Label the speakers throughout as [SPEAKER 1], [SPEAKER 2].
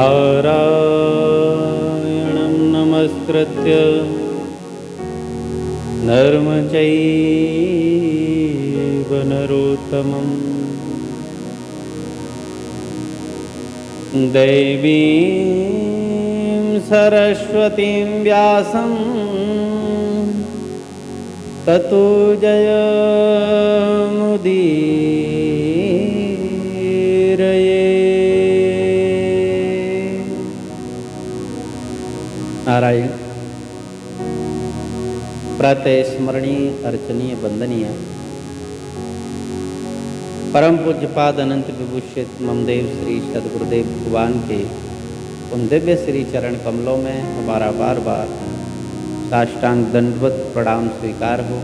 [SPEAKER 1] नारायणं नमस्कृत्य नरं चैव नरोत्तमं देवीं सरस्वतीं व्यासं ततो जयमुदीरये। नारायण प्रातः स्मरणीय अर्चनीय वंदनीय परम पूज्यपाद अनंत विभूषित ममदेव श्री सदगुरुदेव भगवान के उन दिव्य श्री चरण कमलों में हमारा बार बार साष्टांग दंडवत प्रणाम स्वीकार हो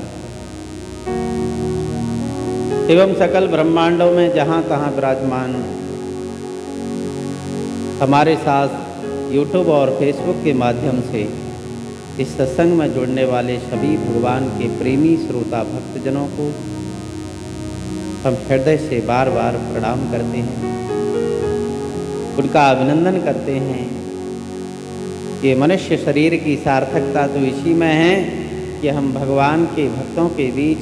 [SPEAKER 1] एवं सकल ब्रह्मांडों में जहाँ तहाँ विराजमान हमारे साथ यूट्यूब और फेसबुक के माध्यम से इस सत्संग में जुड़ने वाले सभी भगवान के प्रेमी श्रोता भक्तजनों को हम हृदय से बार बार प्रणाम करते हैं, उनका अभिनंदन करते हैं। ये मनुष्य शरीर की सार्थकता तो इसी में है कि हम भगवान के भक्तों के बीच,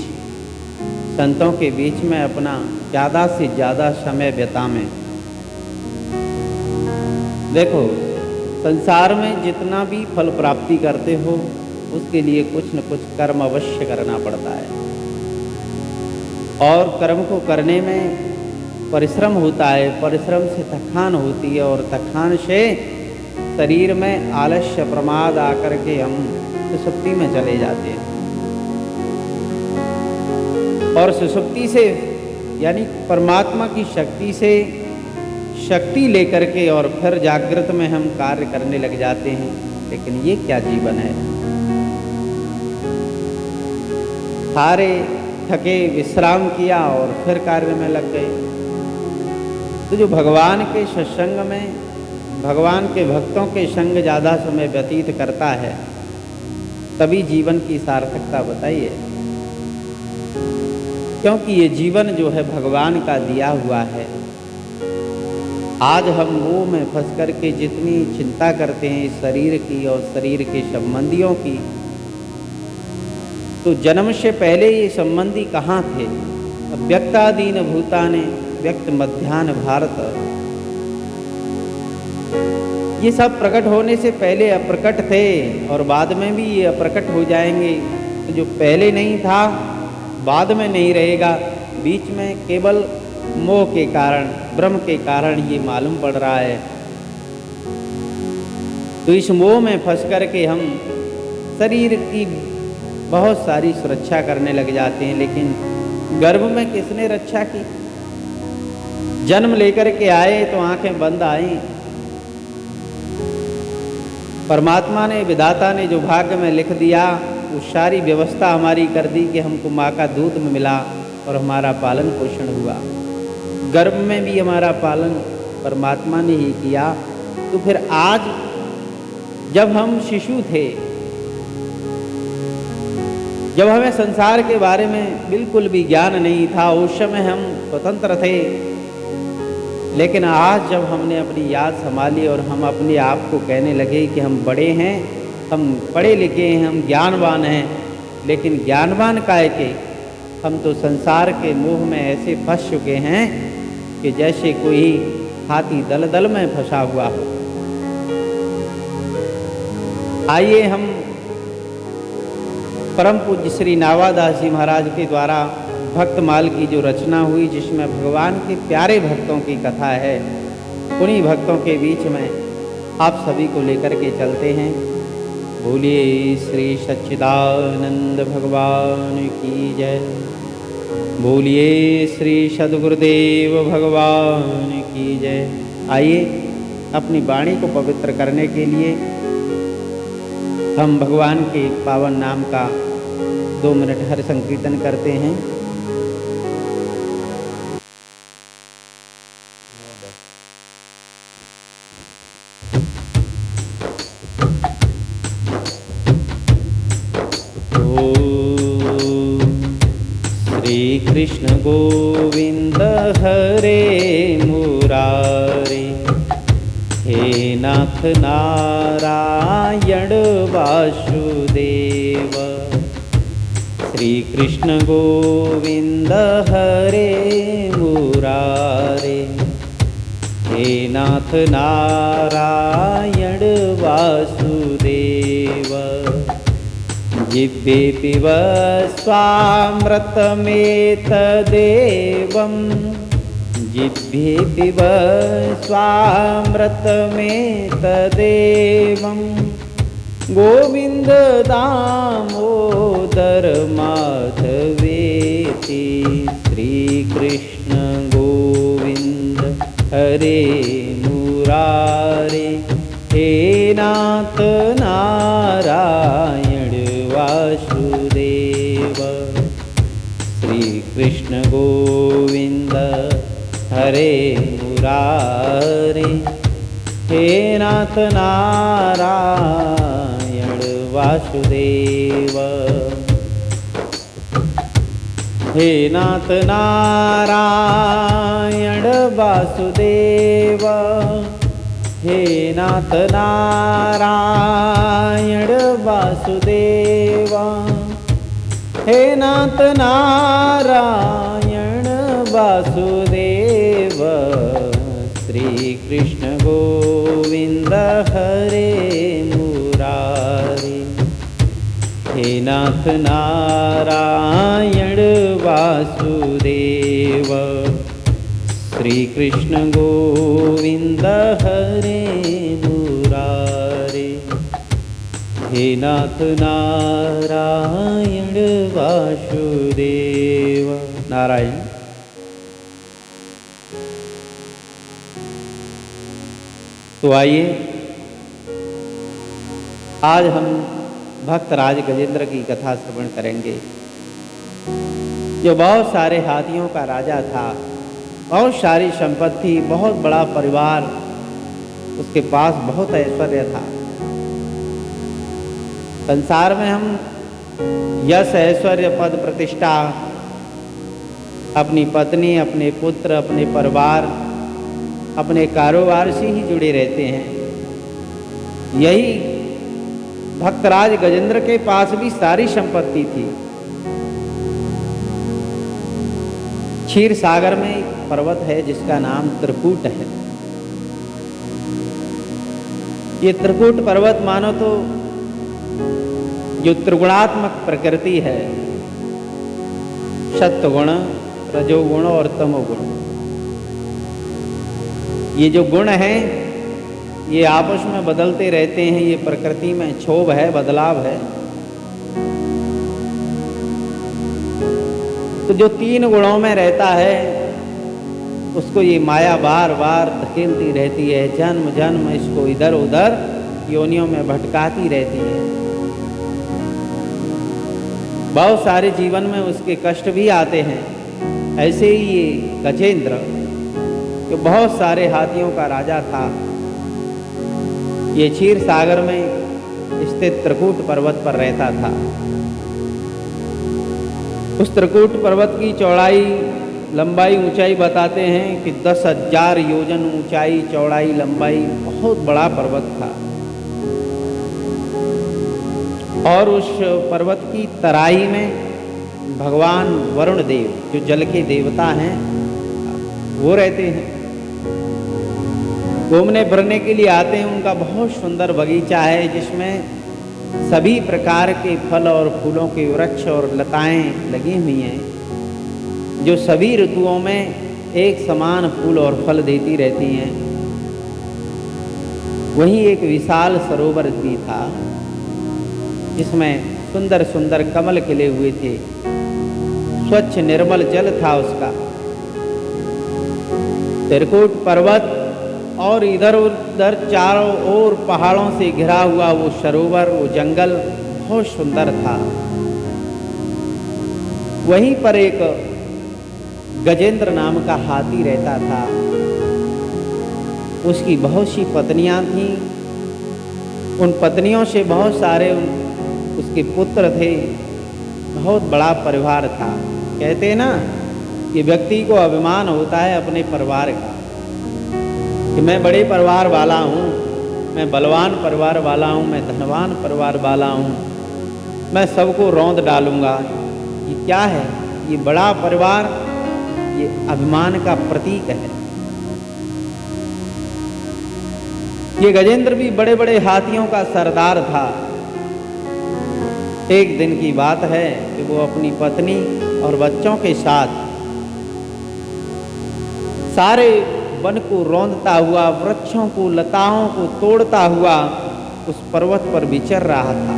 [SPEAKER 1] संतों के बीच में अपना ज़्यादा से ज़्यादा समय बिताएं। देखो, संसार में जितना भी फल प्राप्ति करते हो उसके लिए कुछ न कुछ कर्म अवश्य करना पड़ता है और कर्म को करने में परिश्रम होता है। परिश्रम से थकान होती है और थकान से शरीर में आलस्य प्रमाद आकर के हम सुषुप्ति में चले जाते हैं और सुषुप्ति से यानी परमात्मा की शक्ति से शक्ति लेकर के और फिर जागृत में हम कार्य करने लग जाते हैं। लेकिन ये क्या जीवन है? सारे थके विश्राम किया और फिर कार्य में लग गए। तो जो भगवान के सत्संग में भगवान के भक्तों के संग ज़्यादा समय व्यतीत करता है तभी जीवन की सार्थकता बताइए, क्योंकि ये जीवन जो है भगवान का दिया हुआ है। आज हम मोह में फंस करके जितनी चिंता करते हैं शरीर की और शरीर के संबंधियों की, तो जन्म से पहले ये संबंधी कहाँ थे? अव्यक्तादीन भूतानि व्यक्त मध्यान्ह भारत, ये सब प्रकट होने से पहले अप्रकट थे और बाद में भी ये अप्रकट हो जाएंगे। तो जो पहले नहीं था बाद में नहीं रहेगा, बीच में केवल मोह के कारण, भ्रम के कारण ये मालूम पड़ रहा है। तो इस मोह में फंस करके हम शरीर की बहुत सारी सुरक्षा करने लग जाते हैं, लेकिन गर्भ में किसने रक्षा की? जन्म लेकर के आए तो आंखें बंद आई। परमात्मा ने, विधाता ने जो भाग्य में लिख दिया वो सारी व्यवस्था हमारी कर दी कि हमको माँ का दूध मिला और हमारा पालन पोषण हुआ। गर्भ में भी हमारा पालन परमात्मा ने ही किया। तो फिर आज जब हम शिशु थे, जब हमें संसार के बारे में बिल्कुल भी ज्ञान नहीं था, उस समय हम स्वतंत्र थे। लेकिन आज जब हमने अपनी याद संभाली और हम अपने आप को कहने लगे कि हम बड़े हैं, हम पढ़े लिखे हैं, हम ज्ञानवान हैं, लेकिन ज्ञानवान काहे के? हम तो संसार के मोह में ऐसे फंस चुके हैं कि जैसे कोई हाथी दलदल में फंसा हुआ हो। आइए हम परम पूज्य श्री नावादास जी महाराज के द्वारा भक्तमाल की जो रचना हुई, जिसमें भगवान के प्यारे भक्तों की कथा है, उन्हीं भक्तों के बीच में आप सभी को लेकर के चलते हैं। बोलिए श्री सच्चिदानंद भगवान की जय। बोलिए श्री सद्गुरुदेव भगवान की जय। आइए अपनी वाणी को पवित्र करने के लिए हम भगवान के पावन नाम का 2 मिनट हरि संकीर्तन करते हैं। कृष्ण गोविंद हरे मुरारी, हे हे नाथ नारायण वासुदेव, श्री कृष्ण गोविंद हरे मुरारे। हे नाथ नारायण वासुदेव, जिह्वे पिब स्वामृतमेतदेवं, जिह्वे पिब स्वामृतमेतदेवं, गोविन्द दामोदर माधवेति, श्रीकृष्ण गोविन्द हरे मुरारे। हे नाथ नारायण वासुदेव, श्री कृष्ण गोविंद हरे मुरारे। हे नाथ नारायण वासुदेव, हे नाथ नारायण वासुदेव, हे नाथ नारायण वासुदेव, हे नाथ नारायण वासुदेव, श्री कृष्ण गोविंद हरे मुरारे। हे नाथ नारायण वासुदेव, श्री कृष्ण गोविंद हरे मुरारे। हे नाथ नारायण वासुदेव। नारायण। तो आइए आज हम भक्तराज गजेंद्र की कथा श्रवण करेंगे, जो बहुत सारे हाथियों का राजा था, बहुत सारी संपत्ति, बहुत बड़ा परिवार, उसके पास बहुत ऐश्वर्य था। संसार में हम यश, ऐश्वर्य, पद, प्रतिष्ठा, अपनी पत्नी, अपने पुत्र, अपने परिवार, अपने कारोबार से ही जुड़े रहते हैं। यही भक्तराज गजेंद्र के पास भी सारी संपत्ति थी। क्षीर सागर में एक पर्वत है जिसका नाम त्रिकूट है। ये त्रिकूट पर्वत मानो तो जो त्रिगुणात्मक प्रकृति है, सत्वगुण, रजोगुण और तमोगुण, ये जो गुण हैं ये आपस में बदलते रहते हैं। ये प्रकृति में क्षोभ है, बदलाव है। तो जो तीन गुणों में रहता है उसको ये माया बार बार धकेलती रहती है, जन्म जन्म इसको इधर उधर योनियों में भटकाती रहती है। बहुत सारे जीवन में उसके कष्ट भी आते हैं। ऐसे ही ये गजेंद्र, जो बहुत सारे हाथियों का राजा था, ये क्षीर सागर में स्थित त्रिकूट पर्वत पर रहता था। उस त्रिकूट पर्वत की चौड़ाई, लंबाई, ऊंचाई बताते हैं कि 10,000 योजन ऊंचाई, चौड़ाई, लंबाई, बहुत बड़ा पर्वत था। और उस पर्वत की तराई में भगवान वरुण देव, जो जल के देवता हैं, वो रहते हैं। घूमने फिरने के लिए आते हैं। उनका बहुत सुंदर बगीचा है जिसमें सभी प्रकार के फल और फूलों के वृक्ष और लताएं लगी हुई हैं, जो सभी ऋतुओं में एक समान फूल और फल देती रहती हैं। वहीं एक विशाल सरोवर भी था जिसमें सुंदर सुंदर कमल खिले हुए थे। स्वच्छ निर्मल जल था उसका। त्रिकूट पर्वत और इधर उधर चारों ओर पहाड़ों से घिरा हुआ वो सरोवर, वो जंगल बहुत सुंदर था। वहीं पर एक गजेंद्र नाम का हाथी रहता था। उसकी बहुत सी पत्नियां थीं। उन पत्नियों से बहुत सारे उसके पुत्र थे। बहुत बड़ा परिवार था। कहते हैं ना कि व्यक्ति को अभिमान होता है अपने परिवार का। कि मैं बड़े परिवार वाला हूँ, मैं बलवान परिवार वाला हूँ, मैं धनवान परिवार वाला हूँ, मैं सबको रौंद डालूंगा। ये क्या है? ये बड़ा परिवार, ये अभिमान का प्रतीक है। ये गजेंद्र भी बड़े बड़े हाथियों का सरदार था। एक दिन की बात है कि वो अपनी पत्नी और बच्चों के साथ सारे वन को रौंदता हुआ, वृक्षों को, लताओं को तोड़ता हुआ उस पर्वत पर विचर रहा था।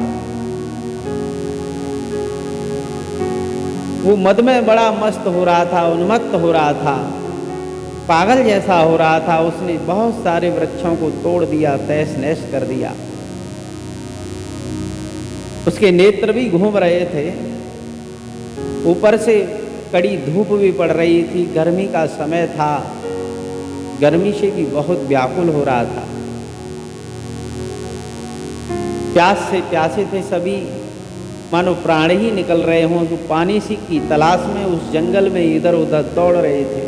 [SPEAKER 1] वो मद में बड़ा मस्त हो रहा था, उन्मत्त हो रहा था, पागल जैसा हो रहा था। उसने बहुत सारे वृक्षों को तोड़ दिया, तहस नहस कर दिया। उसके नेत्र भी घूम रहे थे। ऊपर से कड़ी धूप भी पड़ रही थी, गर्मी का समय था, गर्मी से भी बहुत व्याकुल हो रहा था। प्यास से प्यासे थे सभी, मानो प्राण ही निकल रहे हों, जो पानी सी की तलाश में उस जंगल में इधर उधर दौड़ रहे थे।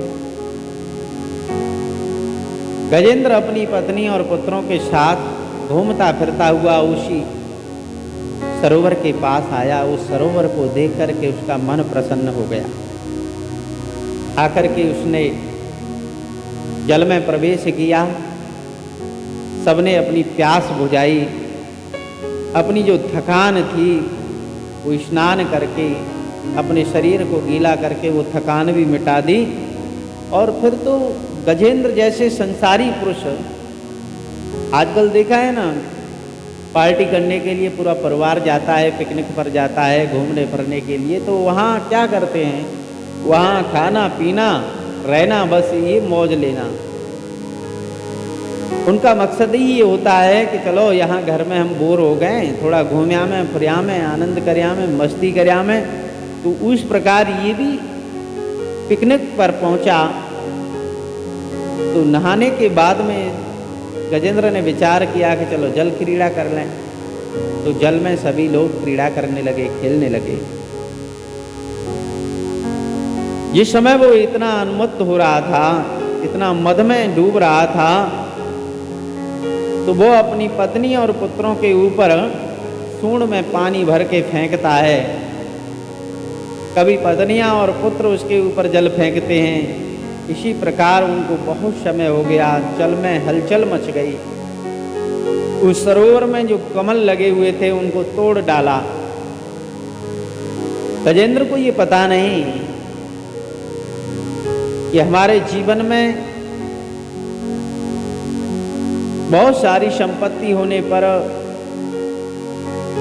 [SPEAKER 1] गजेंद्र अपनी पत्नी और पुत्रों के साथ घूमता फिरता हुआ उसी सरोवर के पास आया। उस सरोवर को देख करके उसका मन प्रसन्न हो गया। आकर के उसने जल में प्रवेश किया। सबने अपनी प्यास बुझाई। अपनी जो थकान थी वो स्नान करके अपने शरीर को गीला करके वो थकान भी मिटा दी। और फिर तो गजेंद्र जैसे संसारी पुरुष, आजकल देखा है ना, पार्टी करने के लिए पूरा परिवार जाता है, पिकनिक पर जाता है घूमने फिरने के लिए, तो वहाँ क्या करते हैं? वहाँ खाना पीना रहना, बस ये मौज लेना। उनका मकसद ही ये होता है कि चलो यहाँ घर में हम बोर हो गए, थोड़ा घूम्या में फिरया में आनंद करया में मस्ती करया में। तो उस प्रकार ये भी पिकनिक पर पहुँचा। तो नहाने के बाद में गजेंद्र ने विचार किया कि चलो जल क्रीड़ा कर लें। तो जल में सभी लोग क्रीड़ा करने लगे, खेलने लगे। जिस समय वो इतना उन्मत्त हो रहा था, इतना मद में डूब रहा था, तो वो अपनी पत्नी और पुत्रों के ऊपर सूंड में पानी भर के फेंकता है। कभी पत्नियां और पुत्र उसके ऊपर जल फेंकते हैं। इसी प्रकार उनको बहुत समय हो गया, जल में हलचल मच गई। उस सरोवर में जो कमल लगे हुए थे उनको तोड़ डाला। गजेंद्र को ये पता नहीं कि हमारे जीवन में बहुत सारी संपत्ति होने पर,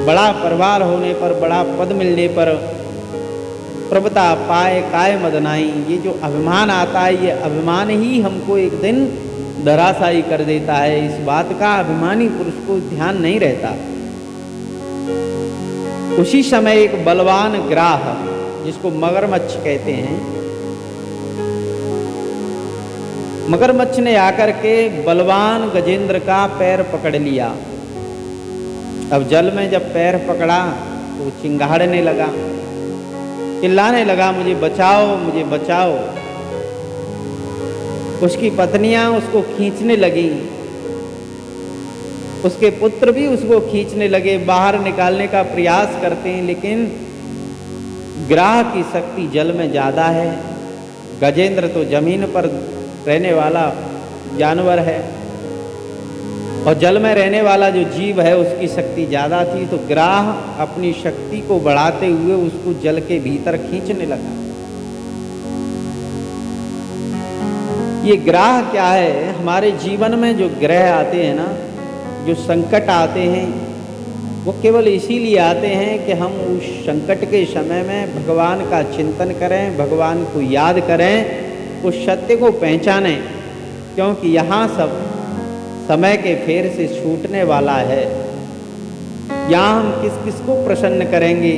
[SPEAKER 1] बड़ा परिवार होने पर, बड़ा पद मिलने पर प्रभुता पाए काय मदनाई, ये जो अभिमान आता है, ये अभिमान ही हमको एक दिन धराशायी कर देता है। इस बात का अभिमानी पुरुष को ध्यान नहीं रहता। उसी समय एक बलवान ग्राह, जिसको मगरमच्छ कहते हैं, मगरमच्छ ने आकर के बलवान गजेंद्र का पैर पकड़ लिया। अब जल में जब पैर पकड़ा तो चिंगाड़ने लगा, चिल्लाने लगा, मुझे बचाओ, मुझे बचाओ। उसकी पत्नियां उसको खींचने लगी, उसके पुत्र भी उसको खींचने लगे, बाहर निकालने का प्रयास करते हैं, लेकिन ग्राह की शक्ति जल में ज़्यादा है। गजेंद्र तो जमीन पर रहने वाला जानवर है और जल में रहने वाला जो जीव है उसकी शक्ति ज़्यादा थी। तो ग्राह अपनी शक्ति को बढ़ाते हुए उसको जल के भीतर खींचने लगा। ये ग्राह क्या है? हमारे जीवन में जो ग्रह आते हैं ना, जो संकट आते हैं, वो केवल इसीलिए आते हैं कि हम उस संकट के समय में भगवान का चिंतन करें, भगवान को याद करें, उस सत्य को पहचानें। क्योंकि यहाँ सब समय के फेर से छूटने वाला है। यहाँ हम किस किस को प्रसन्न करेंगे,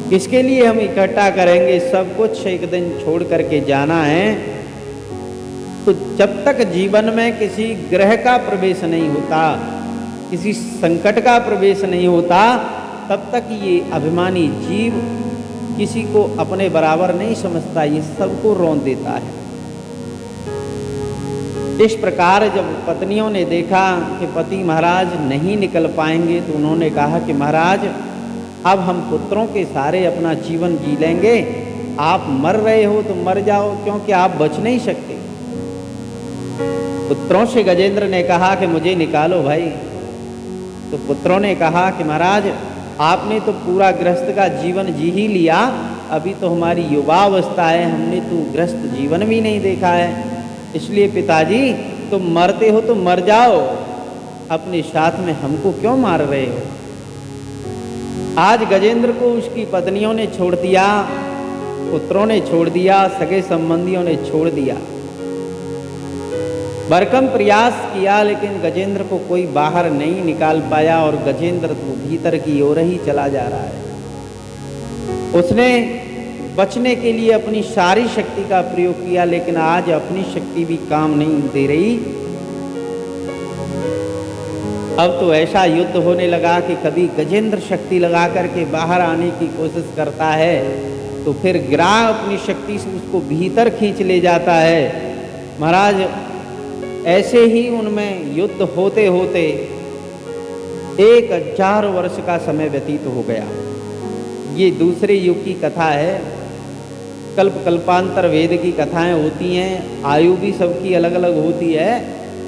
[SPEAKER 1] किसके लिए हम इकट्ठा करेंगे, सब कुछ एक दिन छोड़ करके जाना है। तो जब तक जीवन में किसी ग्रह का प्रवेश नहीं होता, किसी संकट का प्रवेश नहीं होता, तब तक ये अभिमानी जीव किसी को अपने बराबर नहीं समझता, ये सबको रौंद देता है। इस प्रकार जब पत्नियों ने देखा कि पति महाराज नहीं निकल पाएंगे तो उन्होंने कहा कि महाराज अब हम पुत्रों के सारे अपना जीवन जी लेंगे, आप मर रहे हो तो मर जाओ, क्योंकि आप बच नहीं सकते। पुत्रों से गजेंद्र ने कहा कि मुझे निकालो भाई। तो पुत्रों ने कहा कि महाराज आपने तो पूरा गृहस्थ का जीवन जी ही लिया, अभी तो हमारी युवावस्था है, हमने तो गृहस्थ जीवन भी नहीं देखा है, इसलिए पिताजी तुम मरते हो तो मर जाओ, अपने साथ में हमको क्यों मार रहे हो। आज गजेंद्र को उसकी पत्नियों ने छोड़ दिया, पुत्रों ने छोड़ दिया, सगे संबंधियों ने छोड़ दिया। भरकम प्रयास किया लेकिन गजेंद्र को कोई बाहर नहीं निकाल पाया और गजेंद्र तो भीतर की ओर ही चला जा रहा है। उसने बचने के लिए अपनी सारी शक्ति का प्रयोग किया, लेकिन आज अपनी शक्ति भी काम नहीं दे रही। अब तो ऐसा युद्ध होने लगा कि कभी गजेंद्र शक्ति लगा करके बाहर आने की कोशिश करता है तो फिर ग्राह अपनी शक्ति से उसको भीतर खींच ले जाता है। महाराज ऐसे ही उनमें युद्ध होते होते 1000 वर्ष का समय व्यतीत हो गया। ये दूसरे युग की कथा है। कल्प कल्पांतर वेद की कथाएं होती हैं, आयु भी सबकी अलग अलग होती है।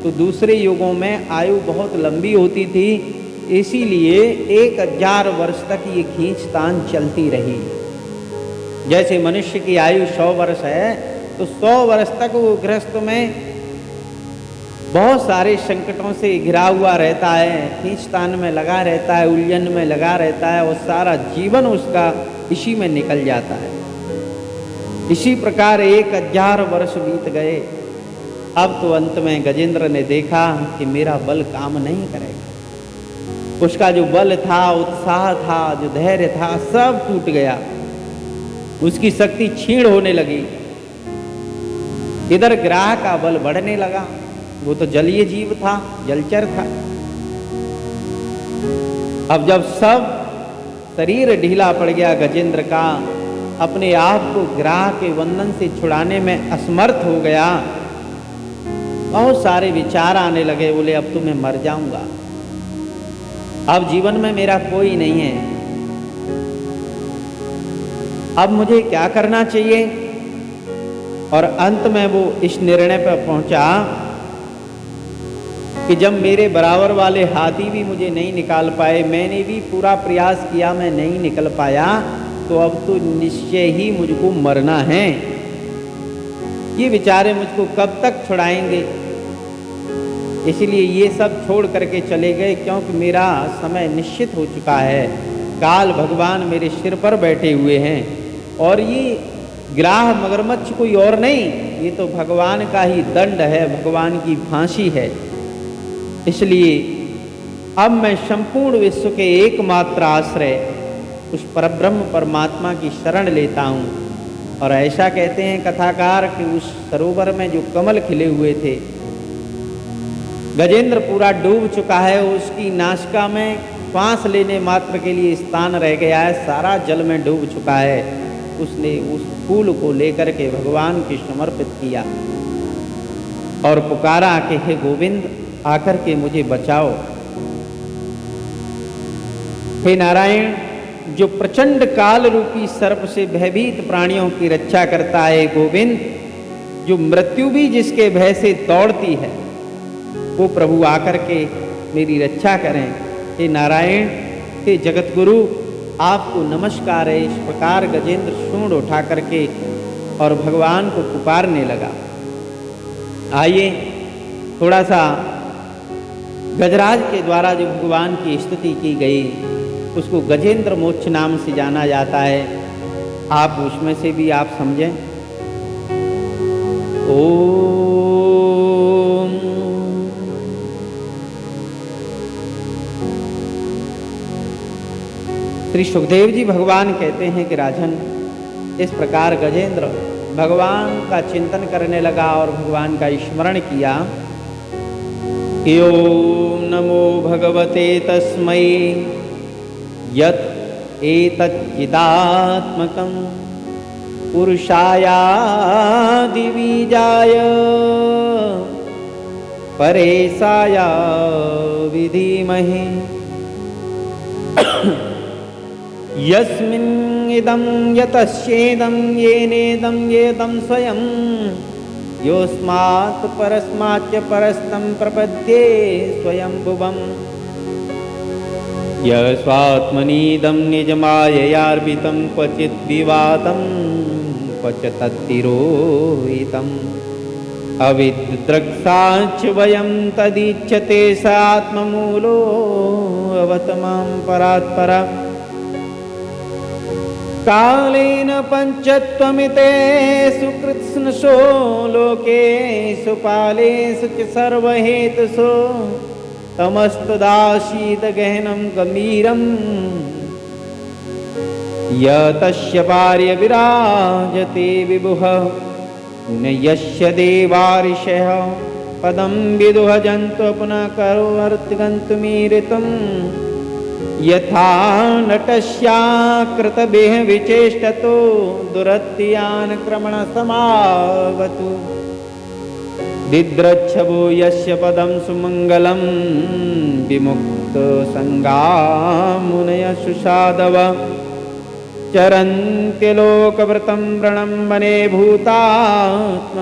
[SPEAKER 1] तो दूसरे युगों में आयु बहुत लंबी होती थी, इसीलिए 1000 वर्ष तक ये खींचतान चलती रही। जैसे मनुष्य की आयु 100 वर्ष है तो 100 वर्ष तक वो गृहस्थ में बहुत सारे संकटों से घिरा हुआ रहता है, खींचतान में लगा रहता है, उलझन में लगा रहता है और सारा जीवन उसका इसी में निकल जाता है। इसी प्रकार 1000 वर्ष बीत गए। अब तो अंत में गजेंद्र ने देखा कि मेरा बल काम नहीं करेगा। उसका जो बल था, उत्साह था, जो धैर्य था, सब टूट गया। उसकी शक्ति क्षीण होने लगी। इधर ग्राह का बल बढ़ने लगा, वो तो जलीय जीव था, जलचर था। अब जब सब शरीर ढीला पड़ गया गजेंद्र का, अपने आप को ग्राह के बंधन से छुड़ाने में असमर्थ हो गया, बहुत सारे विचार आने लगे। बोले अब तो मैं मर जाऊंगा, अब जीवन में मेरा कोई नहीं है, अब मुझे क्या करना चाहिए। और अंत में वो इस निर्णय पर पहुंचा कि जब मेरे बराबर वाले हाथी भी मुझे नहीं निकाल पाए, मैंने भी पूरा प्रयास किया, मैं नहीं निकल पाया, तो अब तो निश्चय ही मुझको मरना है। ये बेचारे मुझको कब तक छुड़ाएंगे, इसलिए ये सब छोड़ करके चले गए, क्योंकि मेरा समय निश्चित हो चुका है। काल भगवान मेरे सिर पर बैठे हुए हैं और ये ग्राह मगरमच्छ कोई और नहीं, ये तो भगवान का ही दंड है, भगवान की फांसी है। इसलिए अब मैं संपूर्ण विश्व के एकमात्र आश्रय उस परब्रह्म परमात्मा की शरण लेता हूँ। और ऐसा कहते हैं कथाकार कि उस सरोवर में जो कमल खिले हुए थे, गजेंद्र पूरा डूब चुका है, उसकी नासिका में श्वास लेने मात्र के लिए स्थान रह गया है, सारा जल में डूब चुका है। उसने उस फूल को लेकर के भगवान को समर्पित किया और पुकारा कि हे गोविंद आकर के मुझे बचाओ। हे नारायण, जो प्रचंड काल रूपी सर्प से भयभीत प्राणियों की रक्षा करता है, गोविंद, जो मृत्यु भी जिसके भय से दौड़ती है, वो प्रभु आकर के मेरी रक्षा करें। हे नारायण, हे जगत गुरु, आपको नमस्कार है। इस प्रकार गजेंद्र सूंड उठा करके और भगवान को पुकारने लगा। आइए थोड़ा सा गजराज के द्वारा जो भगवान की स्तुति की गई उसको गजेंद्र मोक्ष नाम से जाना जाता है। आप उसमें से भी आप समझें। ओम श्री सुखदेव जी भगवान कहते हैं कि राजन, इस प्रकार गजेंद्र भगवान का चिंतन करने लगा और भगवान का स्मरण किया कि ओम नमो भगवते तस्मै यत् एतच्चिदात्मकं पुरुषायादिबीजाय परेशाय विधीमहि यस्मिन् इदं यतस्येदं येनेदं येदं स्वयं योऽस्मात् परस्माच्च परस्तं प्रपद्ये स्वयंभुवम् यः स्वात्मनीदं निजमाययार्पितं क्वचित् विवादं क्वच तत्तिरोहितम् अविद्रक्साच्च वयं तदीच्यते स आत्ममूलो अवतमां परात्परा कालेन पञ्चत्वमिते सुकृत्स्नशो लोकेषु पालेषु च सर्वहेतुषु तमस्तदासीदगहनं गम्भीरम् यतस्य पार्य विराजते विभुः न यस्य देवारिषयः पदं विदुः जन्तु पुनः करोऽर्तिगन्तुमीरितम् यथा नटस्याकृतभिः विचेष्टतो दुरत्यान् क्रमणसमावतु दिद्रच्छवो यस्य पदं सुमङ्गलं विमुक्तसङ्गा मुनयः सुसाधव चरन्त्यलोकवृतं प्रणम्बने भूतात्मभूता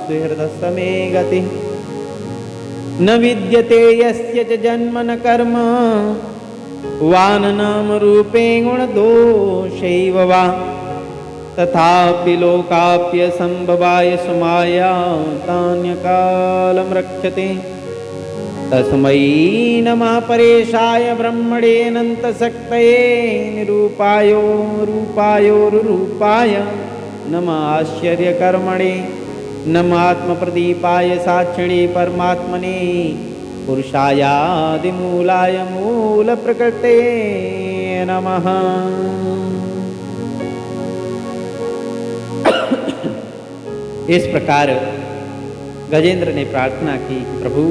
[SPEAKER 1] सुहृदसमे गतिः न विद्यते यस्य च जन्म न कर्म वान नाम रूपे गुणदोषैव वा तथापि लोकाप्यसंभवाय सुमाया तान्यकालं रक्षते तस्मै नमः परेशाय ब्रह्मणेऽनन्तशक्तये निरूपायो रूपायोरुरूपाय नमः आश्चर्यकर्मणे नमात्मप्रदीपाय साक्षिणे परमात्मने पुरुषायादिमूलाय मूलप्रकृते नमः। इस प्रकार गजेंद्र ने प्रार्थना की, प्रभु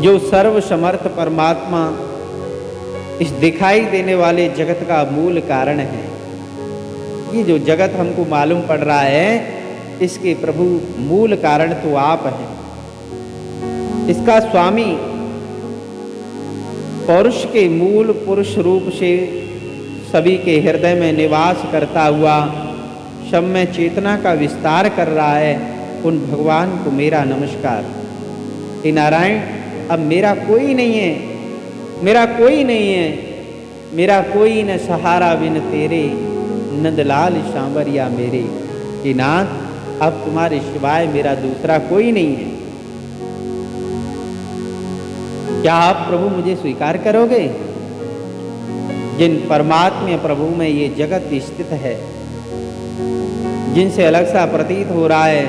[SPEAKER 1] जो सर्वसमर्थ परमात्मा इस दिखाई देने वाले जगत का मूल कारण है, ये जो जगत हमको मालूम पड़ रहा है इसके प्रभु मूल कारण तो आप हैं। इसका स्वामी पौरुष के मूल पुरुष रूप से सभी के हृदय में निवास करता हुआ सब में चेतना का विस्तार कर रहा है, उन भगवान को मेरा नमस्कार। हे नारायण, अब मेरा कोई नहीं है, मेरा कोई नहीं है, मेरा कोई न सहारा बिन तेरे, नंदलाल सांवरिया मेरे। हे नाथ, अब तुम्हारे सिवाय मेरा दूसरा कोई नहीं है। क्या आप प्रभु मुझे स्वीकार करोगे? जिन परमात्मा प्रभु में ये जगत स्थित है, जिनसे अलग सा प्रतीत हो रहा है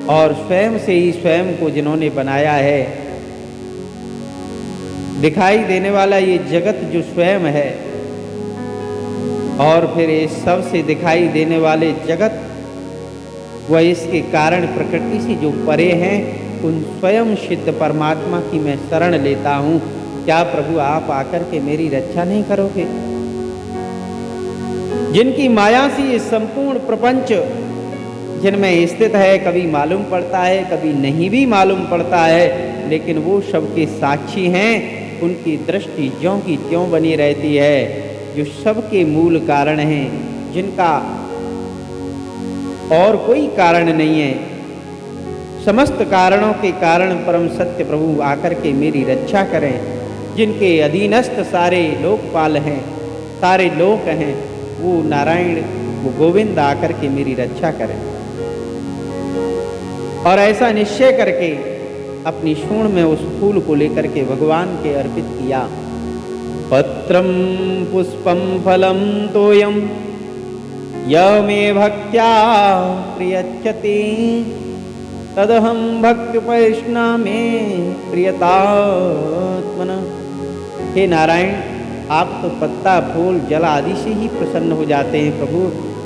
[SPEAKER 1] और स्वयं से ही स्वयं को जिन्होंने बनाया है, दिखाई देने वाला ये जगत जो स्वयं है और फिर इस सब से दिखाई देने वाले जगत वह इसके कारण प्रकृति से जो परे हैं, उन स्वयं सिद्ध परमात्मा की मैं शरण लेता हूँ। क्या प्रभु आप आकर के मेरी रक्षा नहीं करोगे? जिनकी माया से ये संपूर्ण प्रपंच जिनमें स्थित है, कभी मालूम पड़ता है, कभी नहीं भी मालूम पड़ता है, लेकिन वो सबके साक्षी हैं, उनकी दृष्टि ज्यों की त्यों बनी रहती है, जो सबके मूल कारण हैं, जिनका और कोई कारण नहीं है। समस्त कारणों के कारण परम सत्य प्रभु आकर के मेरी रक्षा करें। जिनके अधीनस्थ सारे लोकपाल हैं, सारे लोक हैं, वो नारायण, वो गोविंद आकर के मेरी रक्षा करें। और ऐसा निश्चय करके अपनी सूंड में उस फूल को लेकर के भगवान के अर्पित किया। पत्रम पुष्पम फलम तोयम यः मे भक्त्या प्रियच्यते तदहं भक्त्युपैष्णामे प्रियतात्मनः। हे नारायण, आप तो पत्ता, फूल, जल आदि से ही प्रसन्न हो जाते हैं। प्रभु,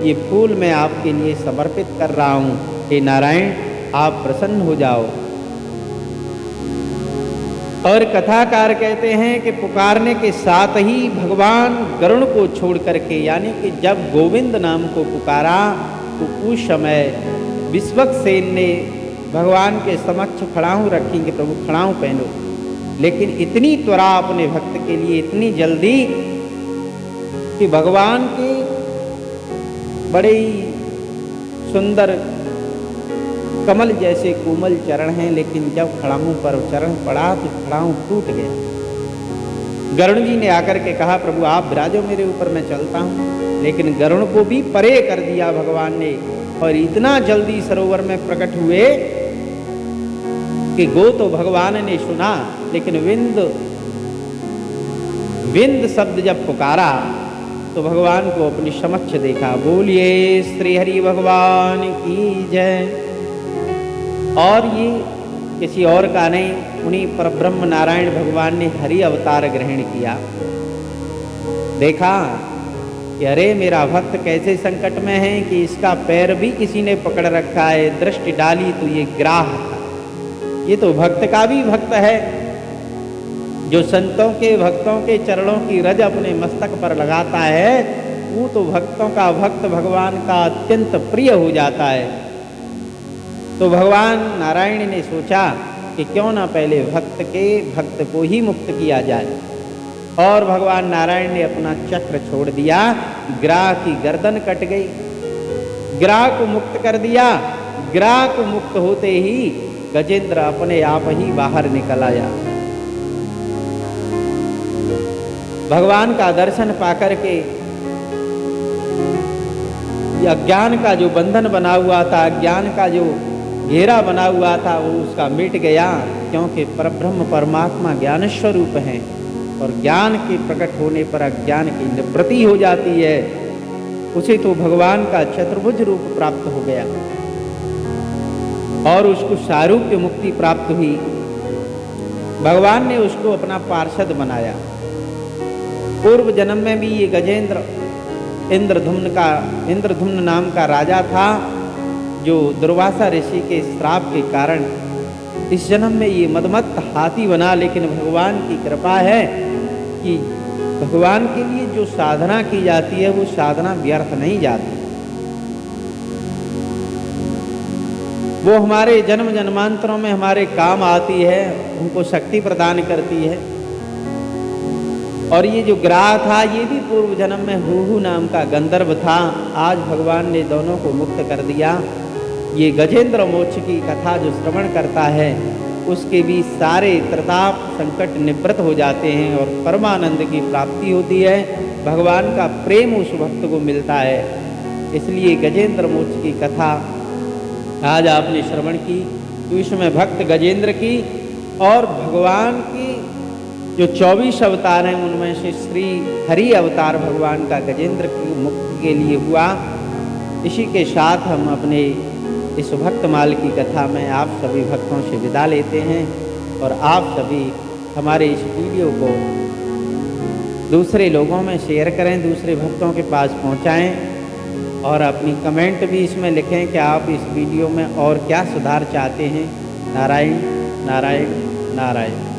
[SPEAKER 1] ये फूल मैं आपके लिए समर्पित कर रहा हूँ। हे नारायण, आप प्रसन्न हो जाओ। और कथाकार कहते हैं कि पुकारने के साथ ही भगवान गरुड़ को छोड़ करके, यानी कि जब गोविंद नाम को पुकारा तो उस समय विश्वक्सेन ने भगवान के समक्ष खड़ाऊँ रखी कि प्रभु खड़ाऊँ पहनो, लेकिन इतनी त्वरा अपने भक्त के लिए, इतनी जल्दी कि भगवान के बड़े ही सुंदर कमल जैसे कोमल चरण हैं, लेकिन जब खड़ाऊँ पर चरण पड़ा तो खड़ाऊँ टूट गया। गरुण जी ने आकर के कहा प्रभु आप विराजो मेरे ऊपर, मैं चलता हूँ, लेकिन गरुण को भी परे कर दिया भगवान ने, और इतना जल्दी सरोवर में प्रकट हुए कि गो तो भगवान ने सुना, लेकिन विंद शब्द जब पुकारा तो भगवान को अपने समक्ष देखा। बोलिए श्री हरि भगवान की जय। और ये किसी और का नहीं, उन्हीं परब्रह्म नारायण भगवान ने हरि अवतार ग्रहण किया। देखा कि अरे मेरा भक्त कैसे संकट में है कि इसका पैर भी किसी ने पकड़ रखा है, दृष्टि डाली तो ये ग्राह था। ये तो भक्त का भी भक्त है, जो संतों के भक्तों के चरणों की रज अपने मस्तक पर लगाता है, वो तो भक्तों का भक्त भगवान का अत्यंत प्रिय हो जाता है। तो भगवान नारायण ने सोचा कि क्यों ना पहले भक्त को ही मुक्त किया जाए, और भगवान नारायण ने अपना चक्र छोड़ दिया। ग्राह की गर्दन कट गई, ग्राह को मुक्त कर दिया। ग्राह को मुक्त होते ही गजेंद्र अपने आप ही बाहर निकल आया। भगवान का दर्शन पाकर के अज्ञान का जो बंधन बना हुआ था, अज्ञान का जो घेरा बना हुआ था, वो उसका मिट गया, क्योंकि परब्रह्म परमात्मा ज्ञान स्वरूप हैं, और ज्ञान के प्रकट होने पर अज्ञान की निवृत्ति हो जाती है। उसे तो भगवान का चतुर्भुज रूप प्राप्त हो गया और उसको सारूप्य मुक्ति प्राप्त हुई। भगवान ने उसको अपना पार्षद बनाया। पूर्व जन्म में भी ये गजेंद्र इंद्रधुम्न नाम का राजा था, जो दुर्वासा ऋषि के श्राप के कारण इस जन्म में ये मदमत्त हाथी बना। लेकिन भगवान की कृपा है कि भगवान के लिए जो साधना की जाती है वो साधना व्यर्थ नहीं जाती, वो हमारे जन्म जन्मांतरों में हमारे काम आती है, उनको शक्ति प्रदान करती है। और ये जो ग्राह था ये भी पूर्व जन्म में हुहु नाम का गंधर्व था, आज भगवान ने दोनों को मुक्त कर दिया। ये गजेंद्र मोक्ष की कथा जो श्रवण करता है उसके भी सारे त्रिताप संकट निवृत्त हो जाते हैं और परमानंद की प्राप्ति होती है, भगवान का प्रेम उस भक्त को मिलता है। इसलिए गजेंद्र मोक्ष की कथा आज आपने श्रवण की, तो इसमें भक्त गजेंद्र की और भगवान की जो 24 अवतार हैं उनमें से श्री हरि अवतार भगवान का गजेंद्र की मुक्ति के लिए हुआ। इसी के साथ हम अपने इस भक्तमाल की कथा में आप सभी भक्तों से विदा लेते हैं, और आप सभी हमारे इस वीडियो को दूसरे लोगों में शेयर करें, दूसरे भक्तों के पास पहुंचाएं, और अपनी कमेंट भी इसमें लिखें कि आप इस वीडियो में और क्या सुधार चाहते हैं। नारायण नारायण नारायण।